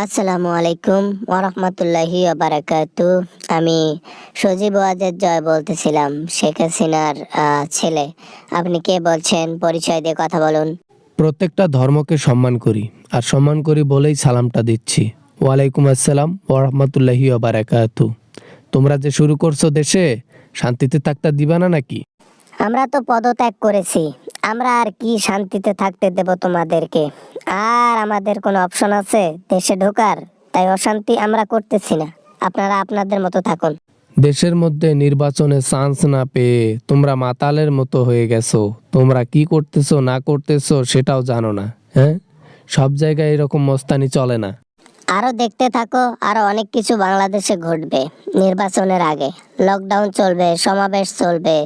আসসালামু আলাইকুম ওরহমতুল্লাহি ওবারাকাতু। আমি সজীব ওয়াজেদ জয় বলতেছিলাম, শেখ হাসিনার ছেলে। আপনি কে বলছেন? পরিচয় দিয়ে কথা বলুন। প্রত্যেকটা ধর্মকে সম্মান করি, আর সম্মান করি বলেই সালামটা দিচ্ছি। ওয়ালাইকুম আসসালাম ওরহমতুল্লাহি ওবারাকাতু। তোমরা যে শুরু করছো দেশে, শান্তিতে থাকতে দিবা না নাকি? আমরা তো পদত্যাগ করেছি, আমরা আর কি শান্তিতে থাকতে দেব তোমাদেরকে? আর আমাদের কোনো অপশন আছে দেশে ঢোকার? তাই অশান্তি আমরা করতেছি না, আপনারা আপনাদের মতো থাকুন। দেশের মধ্যে নির্বাচনে চান্স না পেয়ে তোমরা মাতালের মতো হয়ে গেছো। তোমরা কি করতেছো না করতেছো সেটাও জানো না। হ্যাঁ, সব জায়গায় এরকম মস্তানি চলে না। আরো দেখতে থাকো, আরো অনেক কিছু বাংলাদেশে ঘটবে। নির্বাচনের আগে লকডাউন চলবে, সমাবেশ চলবে,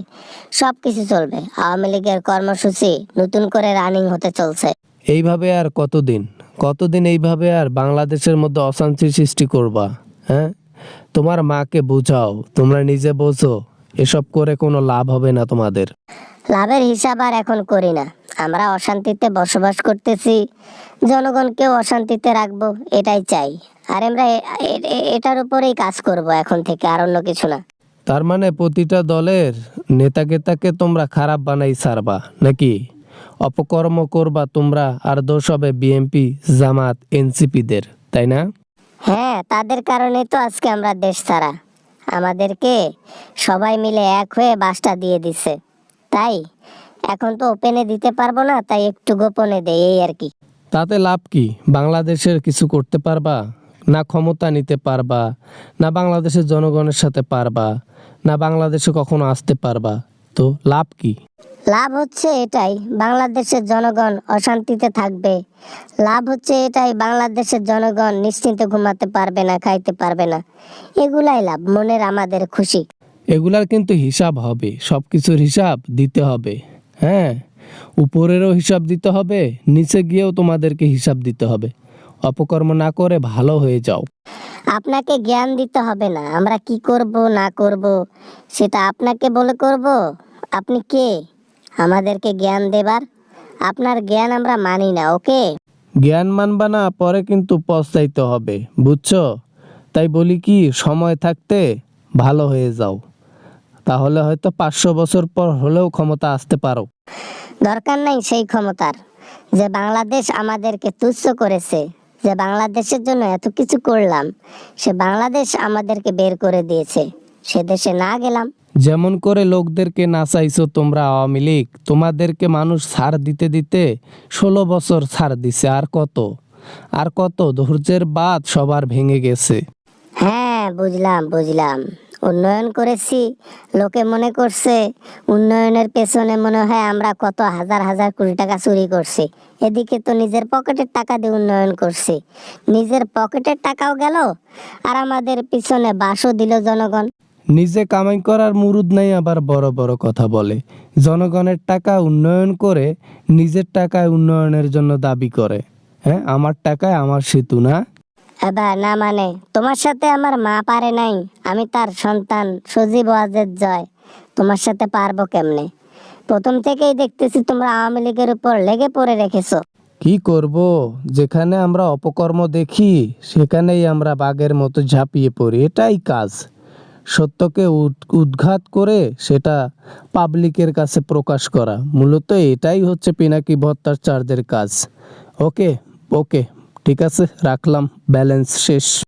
সবকিছু চলবে। আওয়ামী লীগের কর্মসূচি নতুন করে রানিং হতে চলছে। এইভাবে আর কতদিন কতদিন এইভাবে আর বাংলাদেশের মধ্যে অশান্তি সৃষ্টি করবা? হ্যাঁ, তোমার মাকে বুঝাও, তোমরা নিজে বোঝো, এসব করে কোনো লাভ হবে না তোমাদের। লাভের হিসাব আর এখন করি না। আমরা অশান্তিতে বসবাস করতেছি, জনগণকেও অশান্তিতে রাখবো, এটাই চাই। আর আমরা এটার উপরেই কাজ করব এখন থেকে, আর অন্য কিছু না। তার মানে প্রতিটা দলের নেতাকে তোমরা খারাপ বানাই ছাড়বা নাকি? অপকর্ম করবা তোমরা, আর দোষ হবে বিএনপি, জামাত, এনসিপিদের, তাই না? হ্যাঁ, তাদের কারণে তো আজকে আমরা দেশ ছাড়া। আমাদেরকে সবাই মিলে এক হয়ে বাসটা দিয়ে দিছে। তাই এখন তো ওপেনে দিতে পারবো না, তাই একটু গোপনে দেই, এই আর কি। তাতে লাভ কি? বাংলাদেশের কিছু করতে পারবা না? ক্ষমতা নিতে পারবা না? বাংলাদেশের জনগণের সাথে পারবা না? বাংলাদেশে কখনো আসতে পারবা? তো লাভ কি? লাভ হচ্ছে এটাই, বাংলাদেশের জনগণ অশান্তিতে থাকবে। লাভ হচ্ছে এটাই, বাংলাদেশের জনগণ নিশ্চিন্তে ঘুমাতে পারবে না, খাইতে পারবে না। এগুলাই লাভ, মনের আমাদের খুশি। এগুলার কিন্তু হিসাব হবে, সব কিছুর হিসাব দিতে হবে। হ্যাঁ, উপরেরও হিসাব দিতে হবে, নিচে গিয়েও তোমাদেরকে হিসাব দিতে হবে। অপকর্ম না করে ভালো হয়ে যাও। আপনাকে জ্ঞান দিতে হবে না, আমরা কি করব না করব সেটা আপনাকে বলে করব। আপনি কে আমাদেরকে জ্ঞান দেবার? আপনার জ্ঞান আমরা মানি না, ওকে? জ্ঞান মানবা না, পরে কিন্তু পস্তাইতে হবে, বুঝছো? তাই বলি কি, সময় থাকতে ভালো হয়ে যাও, তাহলে হয়তো 500 বছর পর হলেও ক্ষমতা আসতে পারো। দরকার নাই সেই ক্ষমতার। যে বাংলাদেশ আমাদেরকে তুচ্ছ করেছে, যে বাংলাদেশের জন্য এত কিছু করলাম, সে বাংলাদেশ আমাদেরকে বের করে দিয়েছে, সে দেশে না গেলাম। যেমন করে লোকদেরকে নাচাইছো তোমরা আওয়ামী লীগ, তোমাদেরকে মানুষ ছাড় দিতে দিতে 16 বছর ছাড় দিছে। আর কত ধৈর্যের বাঁধ সবার ভেঙে গেছে। হ্যাঁ, বুঝলাম বুঝলাম। উন্নয়ন করেছি, লোকে মনে করছে উন্নয়নের পেছনে মনে হয় আমরা কত হাজার হাজার কোটি টাকা চুরি করছি। এদিকে তো নিজের পকেটের টাকা দিয়ে উন্নয়ন করছি, নিজের পকেটের টাকাও গেল, আর আমাদের পিছনে বাসও দিল জনগণ। নিজে কামাই করার মুরুদ নাই, আবার বড় বড় কথা বলে। জনগণের টাকা উন্নয়ন করে নিজের টাকায় উন্নয়নের জন্য দাবি করে। হ্যাঁ, আমার টাকায় আমার সেতু না। এবার না মানে, তোমার সাথে আমার মা পারে নাই, আমি তার সন্তান সজীব ওয়াজেদ জয়। তোমার সাথে পারবো কেমনে? প্রথম থেকেই দেখতেছি তোমরা আওয়ামী লীগের উপর লেগে পড়ে রেখেছো। কি করব? যেখানে আমরা অপকর্ম দেখি সেখানেই আমরা বাঘের মতো ঝাঁপিয়ে পড়ি, এটাই কাজ। সত্যকে উদ্ঘাত করে সেটা পাবলিকের কাছে প্রকাশ করা, মূলত এটাই হচ্ছে পিনাকি ভট্টাচার্যের কাজ। ওকে ওকে, ঠিক আছে, রাখলাম, ব্যালেন্স শেষ।